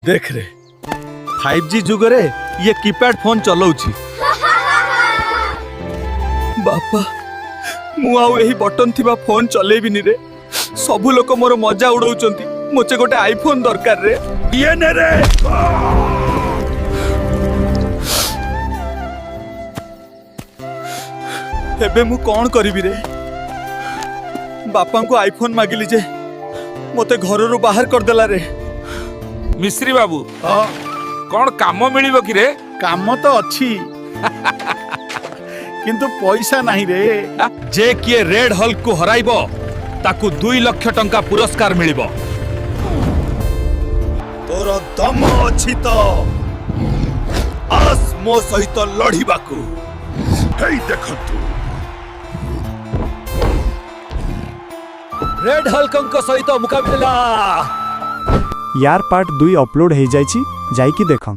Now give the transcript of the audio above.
देख रे 5G जुगरे ये कीपैड फोन चलाउछि बापा मु आउ एही बटन थिबा फोन चलेबिनी रे सबु लोक मोर मजा उड़ौचंती मोचे गोटे आईफोन दरकार रे ये ने रे एबे मु कोन करबी रे बापा को आईफोन मागिली जे मोते घर रो बाहर कर देला रे मिश्री बाबू कौन काम मिलिबो कि रे? काम तो अच्छी किंतु पैसा नहीं रे। जे किए रेड हल्क को हराइबो ताकू 2 लाख टंका पुरस्कार मिलिबो। तोर दम अछि तो आस मो सहित लढिबाकू। हेई देखंतु रेड हल्क सहित मुकाबिला। यार पार्ट 2 अपलोड हो जाइछि जाइकी देख।